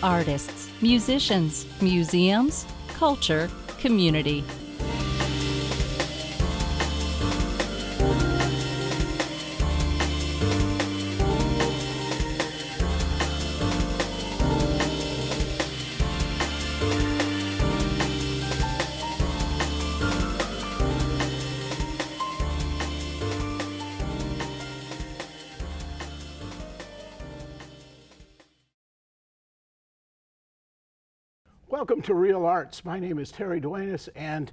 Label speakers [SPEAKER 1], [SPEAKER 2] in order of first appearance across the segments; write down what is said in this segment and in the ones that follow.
[SPEAKER 1] artists, musicians, museums, culture, community.
[SPEAKER 2] Welcome to Real Arts. My name is Terry Duenas, and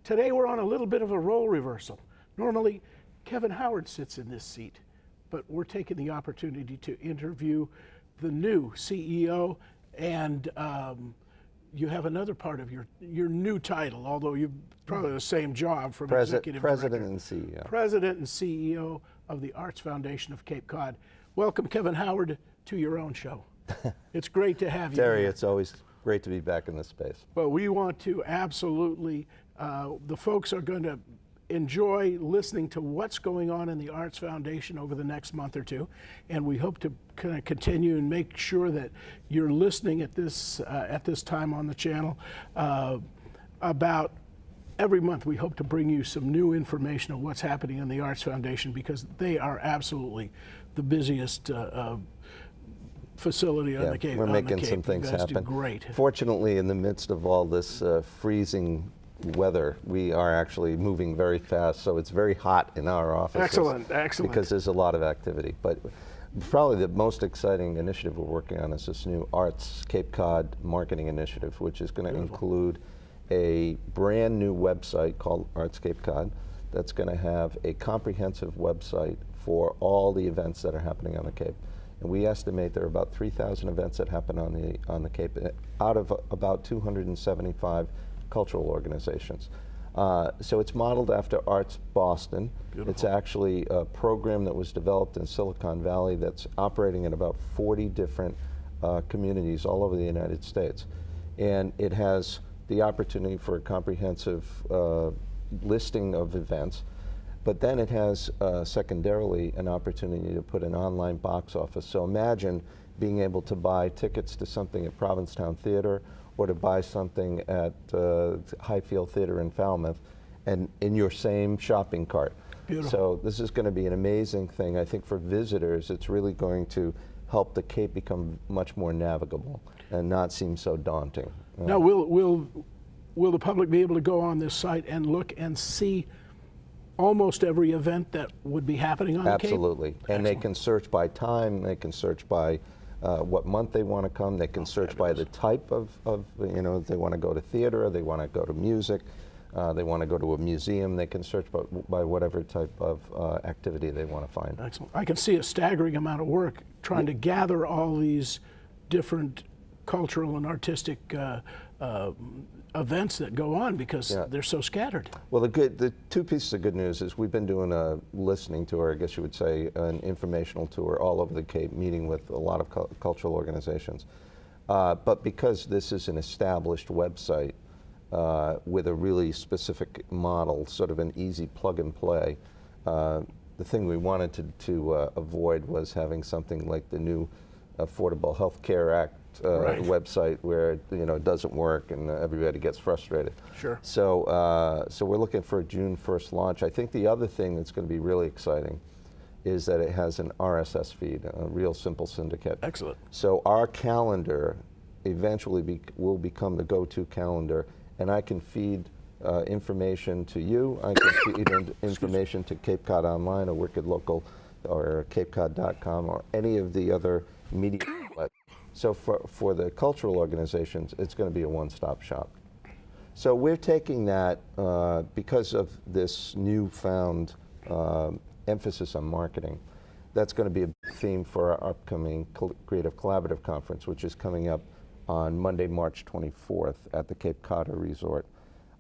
[SPEAKER 2] today we're on a little bit of a role reversal. Normally, Kevin Howard sits in this seat, but we're taking the opportunity to interview the new CEO, and you have another part of your new title, although you're probably the same job from executive
[SPEAKER 3] President
[SPEAKER 2] director.
[SPEAKER 3] and CEO.
[SPEAKER 2] President and CEO of the Arts Foundation of Cape Cod. Welcome, Kevin Howard, to your own show. It's great to have you
[SPEAKER 3] Terry,
[SPEAKER 2] here.
[SPEAKER 3] it's always great to be back in this space.
[SPEAKER 2] But we want to absolutely, the folks are going to enjoy listening to what's going on in the Arts Foundation over the next month or two. And we hope to kind of continue and make sure that you're listening at this time on the channel. About every month, we hope to bring you some new information of what's happening in the Arts Foundation, because they are absolutely the busiest facility on the Cape.
[SPEAKER 3] We're making some things happen.
[SPEAKER 2] Do great.
[SPEAKER 3] Fortunately, in the midst of all this freezing weather, we are actually moving very fast, so it's very hot in our offices.
[SPEAKER 2] Excellent, excellent.
[SPEAKER 3] Because there's a lot of activity. But probably the most exciting initiative we're working on is this new Arts Cape Cod marketing initiative, which is going to include a brand new website called Arts Cape Cod that's going to have a comprehensive website for all the events that are happening on the Cape. And we estimate there are about 3,000 events that happen on the Cape out of about 275 cultural organizations. So it's modeled after Arts Boston. Beautiful. It's actually a program that was developed in Silicon Valley that's operating in about 40 different communities all over the United States. And it has the opportunity for a comprehensive listing of events. But then it has secondarily an opportunity to put an online box office. So imagine being able to buy tickets to something at Provincetown Theater or to buy something at Highfield Theater in Falmouth and in your same shopping cart. Beautiful. So this is going to be an amazing thing. I think for visitors, it's really going to help the Cape become much more navigable and not seem so daunting.
[SPEAKER 2] Now, will the public be able to go on this site and look and see almost every event that would be happening on the Cape?
[SPEAKER 3] Absolutely. And they can search by time, they can search by what month they want to come, they can search by the type of, if they want to go to theater, they want to go to music, they want to go to a museum, they can search by whatever type of activity they want to find.
[SPEAKER 2] Excellent. I can see a staggering amount of work trying to gather all these different cultural and artistic events that go on, because they're so scattered.
[SPEAKER 3] Well, the two pieces of good news is we've been doing a listening tour, I guess you would say, an informational tour all over the Cape, meeting with a lot of cultural organizations. But because this is an established website with a really specific model, sort of an easy plug and play, the thing we wanted to avoid was having something like the new Affordable Health Care Act website where it doesn't work and everybody gets frustrated.
[SPEAKER 2] Sure.
[SPEAKER 3] So so we're looking for a June 1st launch. I think the other thing that's going to be really exciting is that it has an RSS feed, a real simple syndicate.
[SPEAKER 2] Excellent.
[SPEAKER 3] So our calendar eventually will become the go-to calendar, and I can feed information to you. I can feed information to Cape Cod Online or Wicked Local or CapeCod.com or any of the other media outlets. So for the cultural organizations, it's going to be a one-stop shop. So we're taking that because of this newfound emphasis on marketing. That's going to be a big theme for our upcoming Creative Collaborative Conference, which is coming up on Monday, March 24th at the Cape Cod Resort.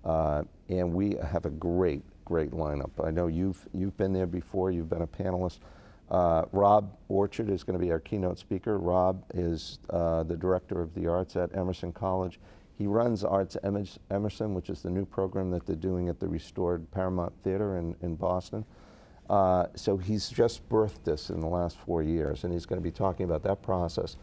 [SPEAKER 3] And we have a great lineup. I know you've been there before, you've been a panelist. Rob Orchard is going to be our keynote speaker. Rob is the director of the arts at Emerson College. He runs Arts Emerson, which is the new program that they're doing at the restored Paramount Theater in Boston. So he's just birthed this in the last 4 years, and he's going to be talking about that process.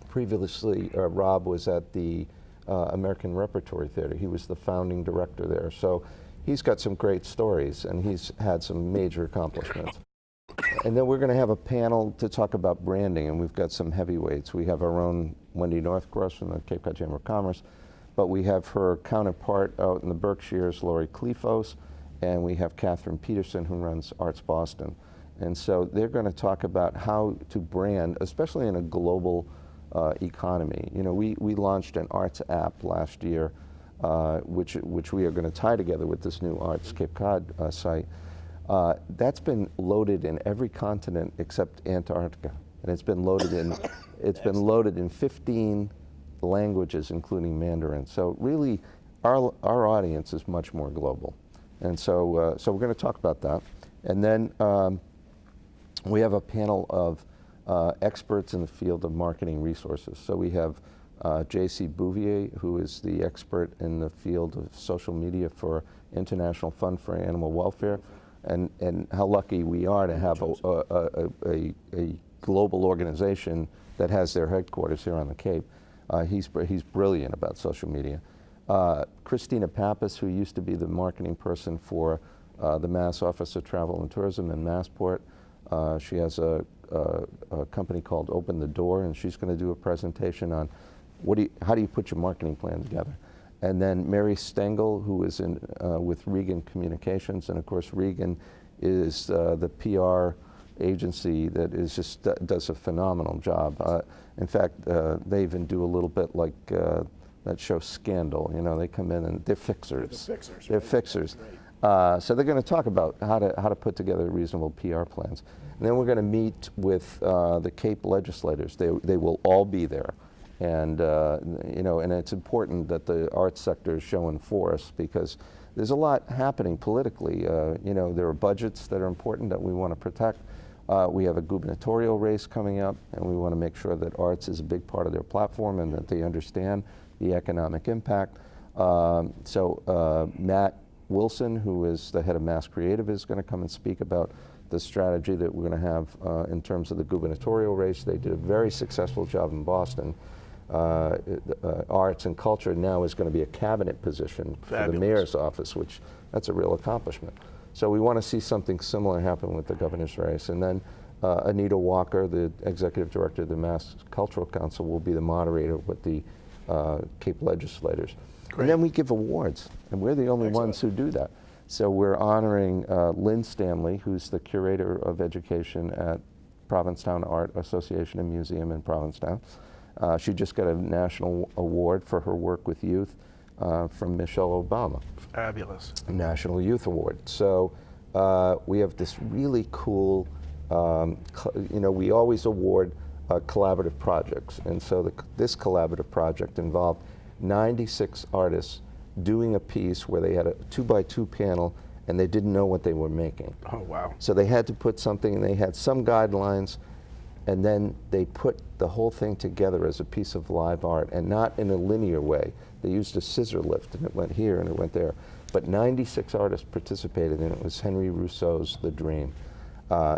[SPEAKER 3] Previously, Rob was at the American Repertory Theater. He was the founding director there. So he's got some great stories, and he's had some major accomplishments. And then we're going to have a panel to talk about branding, and we've got some heavyweights. We have our own Wendy Northcross from the Cape Cod Chamber of Commerce, but we have her counterpart out in the Berkshires, Lori Klefos, and we have Catherine Peterson, who runs Arts Boston. And so they're going to talk about how to brand, especially in a global economy. You know, we launched an arts app last year, which we are going to tie together with this new Arts Cape Cod site. That's been loaded in every continent except Antarctica, and it's been loaded in 15 languages, including Mandarin. So really, our audience is much more global, and so so we're going to talk about that, and then we have a panel of experts in the field of marketing resources. So we have J.C. Bouvier, who is the expert in the field of social media for International Fund for Animal Welfare. And how lucky we are to have a global organization that has their headquarters here on the Cape. He's brilliant about social media. Christina Pappas, who used to be the marketing person for the Mass Office of Travel and Tourism and Massport. She has a company called Open the Door, and she's going to do a presentation on how do you put your marketing plan together. And then Mary Stengel, who is with Regan Communications, and of course Regan is the PR agency that does a phenomenal job. In fact, they even do a little bit like that show Scandal. You know, they come in and they're fixers. They're fixers. So they're going to talk about how to put together reasonable PR plans. And then we're going to meet with the Cape legislators. They will all be there. And you know, and it's important that the arts sector is showing force, because there's a lot happening politically. You know, there are budgets that are important that we want to protect. We have a gubernatorial race coming up, and we want to make sure that arts is a big part of their platform and that they understand the economic impact. So Matt Wilson, who is the head of Mass Creative, is going to come and speak about the strategy that we're going to have in terms of the gubernatorial race. They did a very successful job in Boston. Arts and culture now is going to be a cabinet position for the mayor's office, which that's a real accomplishment. So we want to see something similar happen with the governor's race. And then Anita Walker, the executive director of the Mass Cultural Council, will be the moderator with the Cape legislators. Great. And then we give awards, and we're the only ones who do that. So we're honoring Lynn Stanley, who's the curator of education at Provincetown Art Association and Museum in Provincetown. She just got a national award for her work with youth from Michelle Obama.
[SPEAKER 2] Fabulous.
[SPEAKER 3] National Youth Award. So we have this really cool, you know, we always award collaborative projects. And so this collaborative project involved 96 artists doing a piece where they had a 2x2 panel and they didn't know what they were making.
[SPEAKER 2] Oh, wow.
[SPEAKER 3] So they had to put something, and they had some guidelines, and then they put the whole thing together as a piece of live art, and not in a linear way. They used a scissor lift, and it went here and it went there. But 96 artists participated, and it was Henry Rousseau's The Dream.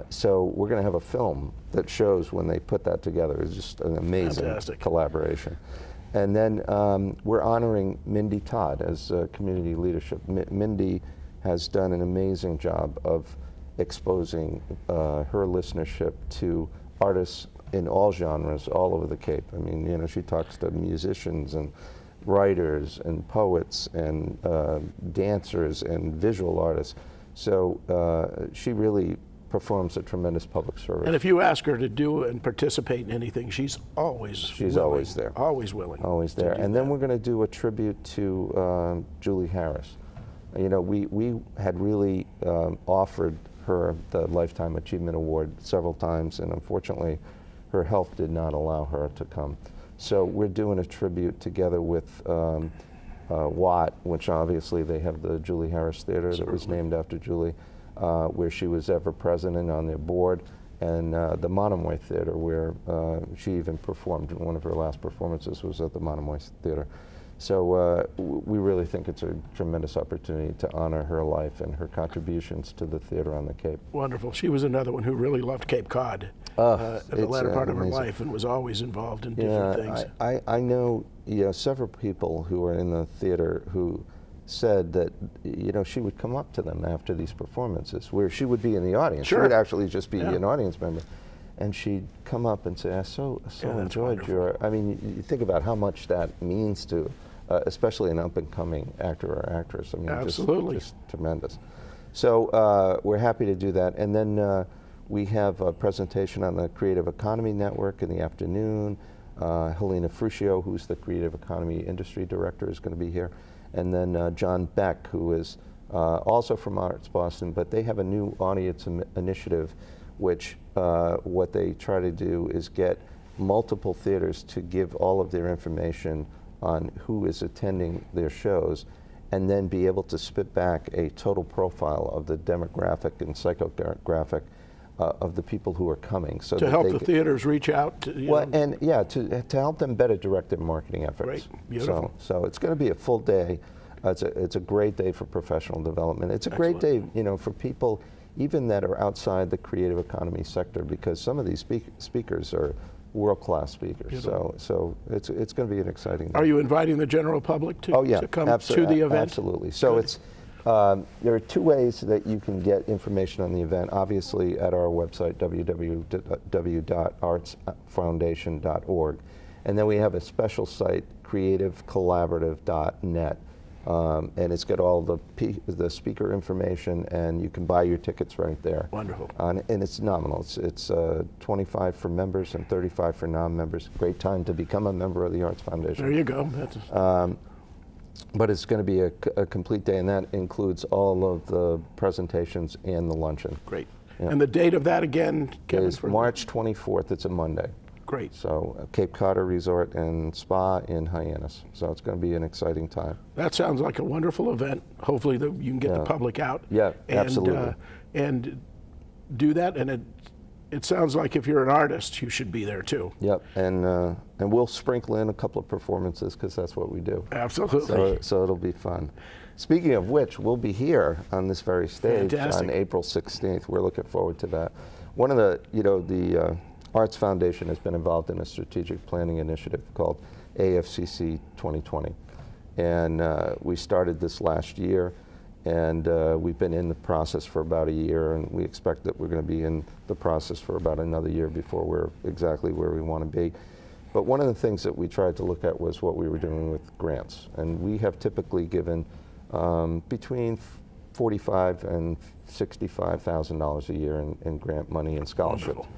[SPEAKER 3] So we're going to have a film that shows when they put that together. It's just an amazing collaboration. And then we're honoring Mindy Todd as community leadership. Mindy has done an amazing job of exposing her listenership to artists in all genres all over the Cape. I mean, you know, she talks to musicians and writers and poets and dancers and visual artists. So she really performs a tremendous public service.
[SPEAKER 2] And if you ask her to do and participate in anything, she's always
[SPEAKER 3] always there.
[SPEAKER 2] Always willing.
[SPEAKER 3] Always there. And then we're going to do a tribute to Julie Harris. You know, we had really offered her the Lifetime Achievement Award several times, and unfortunately her health did not allow her to come. So we're doing a tribute together with Watt, which obviously they have the Julie Harris Theater that was named after Julie, where she was ever president on their board, and the Monomoy Theater, where she even performed. One of her last performances was at the Monomoy Theater. So we really think it's a tremendous opportunity to honor her life and her contributions to the theater on the Cape.
[SPEAKER 2] Wonderful. She was another one who really loved Cape Cod. in the latter part of her life, and was always involved in different things.
[SPEAKER 3] I know several people who are in the theater who said that she would come up to them after these performances, where she would be in the audience.
[SPEAKER 2] Sure.
[SPEAKER 3] She would actually just be an audience member, and she'd come up and say, "I so enjoyed your." I mean, you think about how much that means to, especially an up-and-coming actor or actress. I mean,
[SPEAKER 2] absolutely,
[SPEAKER 3] just tremendous. So we're happy to do that, and then we have a presentation on the Creative Economy Network in the afternoon. Helena Fruscio, who's the Creative Economy Industry Director, is going to be here. And then John Beck, who is also from Arts Boston, but they have a new audience initiative, which what they try to do is get multiple theaters to give all of their information on who is attending their shows, and then be able to spit back a total profile of the demographic and psychographic of the people who are coming. So
[SPEAKER 2] to help the theaters reach out to,
[SPEAKER 3] to help them better direct their marketing efforts.
[SPEAKER 2] Great. Beautiful.
[SPEAKER 3] So it's going to be a full day. It's a great day for professional development. It's a great day, for people even that are outside the creative economy sector, because some of these speakers are world-class speakers. So it's going to be an exciting day.
[SPEAKER 2] Are you inviting the general public to come to the event?
[SPEAKER 3] Absolutely. So it's there are two ways that you can get information on the event. Obviously, at our website, www.artsfoundation.org. And then we have a special site, creativecollaborative.net. And it's got all the speaker information, and you can buy your tickets right there.
[SPEAKER 2] Wonderful.
[SPEAKER 3] And it's nominal. It's 25 for members and 35 for non-members. Great time to become a member of the Arts Foundation.
[SPEAKER 2] There you go.
[SPEAKER 3] But it's going to be a complete day, and that includes all of the presentations and the luncheon.
[SPEAKER 2] Great. Yeah. And the date of that again, Kevin?
[SPEAKER 3] Is March 24th. It's a Monday.
[SPEAKER 2] Great.
[SPEAKER 3] So Cape Cod Resort and Spa in Hyannis. So it's going to be an exciting time.
[SPEAKER 2] That sounds like a wonderful event. Hopefully you can get the public out.
[SPEAKER 3] Yeah, absolutely.
[SPEAKER 2] And do that, and it sounds like if you're an artist, you should be there too.
[SPEAKER 3] Yep, and we'll sprinkle in a couple of performances, because that's what we do.
[SPEAKER 2] Absolutely.
[SPEAKER 3] So it'll be fun. Speaking of which, we'll be here on this very stage on April 16th. We're looking forward to that. One of the Arts Foundation has been involved in a strategic planning initiative called AFCC 2020. And we started this last year, and we've been in the process for about a year, and we expect that we're going to be in the process for about another year before we're exactly where we want to be. But one of the things that we tried to look at was what we were doing with grants. And we have typically given between $45,000 and $65,000 a year in grant money and scholarship.
[SPEAKER 2] Wonderful.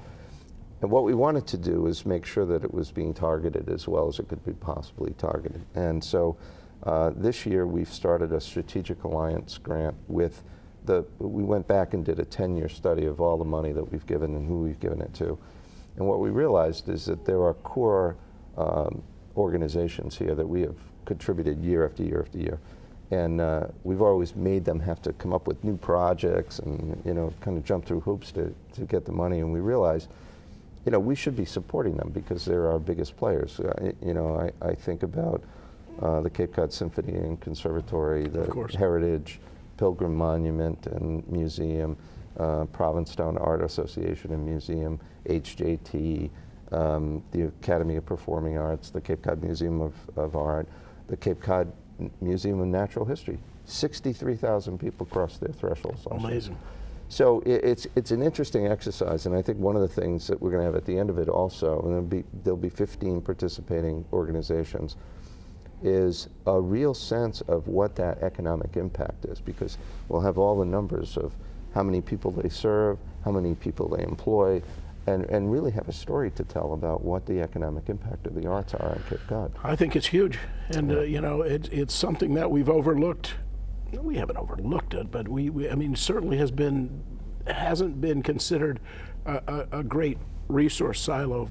[SPEAKER 3] And what we wanted to do is make sure that it was being targeted as well as it could be possibly targeted. And so this year we've started a strategic alliance grant with we went back and did a 10-year study of all the money that we've given and who we've given it to. And what we realized is that there are core organizations here that we have contributed year after year after year. And we've always made them have to come up with new projects and kind of jump through hoops to get the money. And we realized we should be supporting them because they're our biggest players. I think about the Cape Cod Symphony and Conservatory, the Heritage, Pilgrim Monument and Museum, Provincetown Art Association and Museum, HJT, the Academy of Performing Arts, the Cape Cod Museum of Art, the Cape Cod Museum of Natural History. 63,000 people crossed their thresholds.
[SPEAKER 2] Amazing.
[SPEAKER 3] So it's an interesting exercise, and I think one of the things that we're going to have at the end of it also, and there'll be 15 participating organizations, is a real sense of what that economic impact is, because we'll have all the numbers of how many people they serve, how many people they employ, and really have a story to tell about what the economic impact of the arts are on Cape Cod.
[SPEAKER 2] I think it's huge, and it's something that we've overlooked. We haven't overlooked it, but I mean, certainly hasn't been considered a great resource silo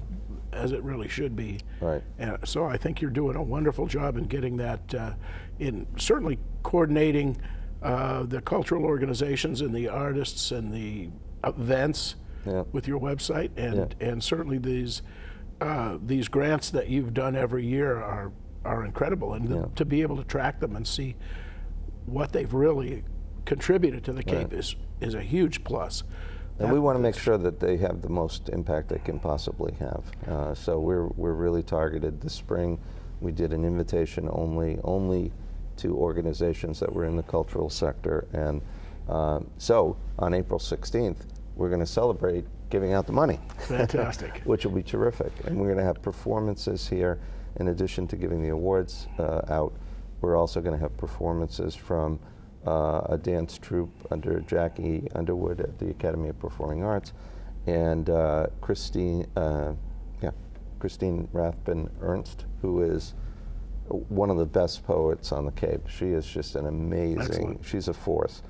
[SPEAKER 2] as it really should be.
[SPEAKER 3] Right.
[SPEAKER 2] So I think you're doing a wonderful job in getting that, in certainly coordinating the cultural organizations and the artists and the events with your website, and certainly these grants that you've done every year are incredible, and to be able to track them and see what they've really contributed to the Cape is a huge plus.
[SPEAKER 3] And we want to make sure that they have the most impact they can possibly have. So we're really targeted. This spring, we did an invitation only to organizations that were in the cultural sector. And so on April 16th, we're going to celebrate giving out the money.
[SPEAKER 2] Fantastic.
[SPEAKER 3] Which will be terrific. And we're going to have performances here. In addition to giving the awards out, we're also going to have performances from a dance troupe under Jackie Underwood at the Academy of Performing Arts, and Christine Rathbun Ernst, who is one of the best poets on the Cape. She is just an amazing,
[SPEAKER 2] Excellent.
[SPEAKER 3] She's a force.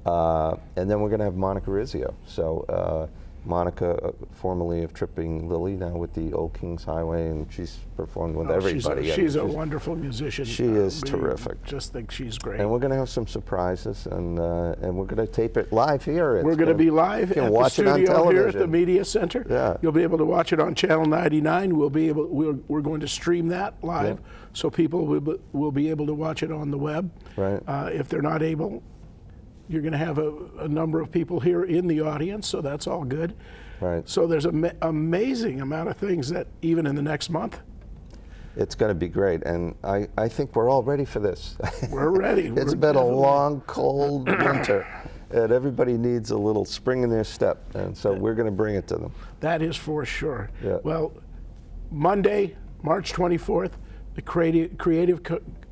[SPEAKER 3] And then we're going to have Monica Rizzio. So Monica, formerly of Tripping Lily, now with the Old Kings Highway, and she's performed with everybody.
[SPEAKER 2] She's a wonderful musician.
[SPEAKER 3] She is
[SPEAKER 2] We
[SPEAKER 3] terrific.
[SPEAKER 2] Just think she's great.
[SPEAKER 3] And we're going to have some surprises, and we're going to tape it live here.
[SPEAKER 2] We're going to be live at the studio here at the Media Center.
[SPEAKER 3] Yeah.
[SPEAKER 2] You'll be able to watch it on Channel 99. We're going to stream that live,
[SPEAKER 3] Yeah.
[SPEAKER 2] so people will be able to watch it on the web.
[SPEAKER 3] Right.
[SPEAKER 2] If they're not able, you're going to have a number of people here in the audience, so that's all good.
[SPEAKER 3] Right.
[SPEAKER 2] So there's an amazing amount of things that even in the next month.
[SPEAKER 3] It's going to be great, and I think we're all ready for this.
[SPEAKER 2] We're ready.
[SPEAKER 3] It's
[SPEAKER 2] We're
[SPEAKER 3] been a
[SPEAKER 2] definitely-
[SPEAKER 3] long, cold winter, and everybody needs a little spring in their step, and so we're going to bring it to them.
[SPEAKER 2] That is for sure.
[SPEAKER 3] Yeah.
[SPEAKER 2] Well, Monday, March 24th, the Creative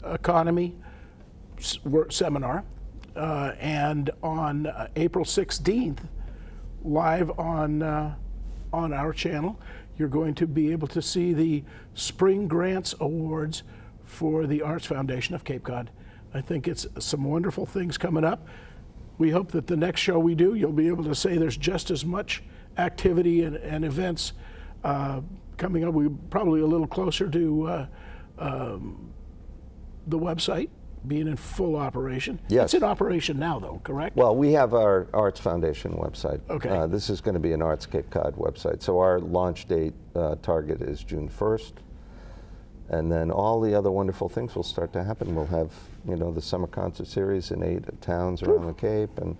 [SPEAKER 2] Economy Seminar, and on April 16th, live on our channel, you're going to be able to see the Spring Grants Awards for the Arts Foundation of Cape Cod. I think it's some wonderful things coming up. We hope that the next show we do, you'll be able to say there's just as much activity and events coming up. We're probably a little closer to the website being in full operation.
[SPEAKER 3] Yes.
[SPEAKER 2] It's in operation now, though, correct?
[SPEAKER 3] Well, we have our Arts Foundation website.
[SPEAKER 2] Okay.
[SPEAKER 3] This is going to be an Arts Cape Cod website. So our launch date target is June 1st. And then all the other wonderful things will start to happen. We'll have, the summer concert series in 8 towns around the Cape, and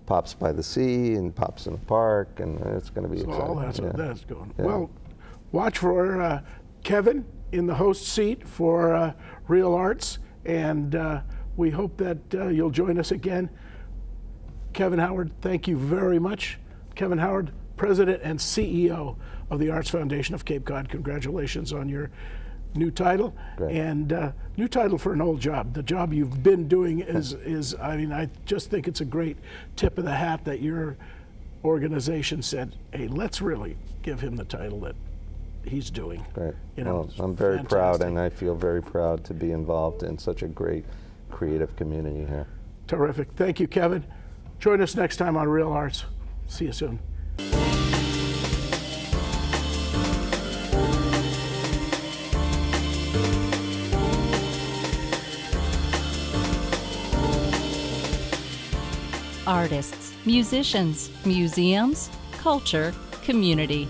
[SPEAKER 3] Pops by the Sea, and Pops in the Park, and it's going to be
[SPEAKER 2] So
[SPEAKER 3] exciting.
[SPEAKER 2] all that's,
[SPEAKER 3] Yeah.
[SPEAKER 2] that's going.
[SPEAKER 3] Yeah.
[SPEAKER 2] Well, watch for Kevin in the host seat for Real Arts, and we hope that you'll join us again. Kevin Howard, thank you very much. Kevin Howard, President and CEO of the Arts Foundation of Cape Cod. Congratulations on your new title.
[SPEAKER 3] Great.
[SPEAKER 2] And new title for an old job. The job you've been doing is I just think it's a great tip of the hat that your organization said, hey, let's really give him the title that he's doing.
[SPEAKER 3] Great.
[SPEAKER 2] Well,
[SPEAKER 3] I'm very proud,
[SPEAKER 2] fantastic.
[SPEAKER 3] and I feel very proud to be involved in such a great creative community here.
[SPEAKER 2] Terrific. Thank you, Kevin. Join us next time on Real Arts. See you soon.
[SPEAKER 1] Artists, musicians, museums, culture, community.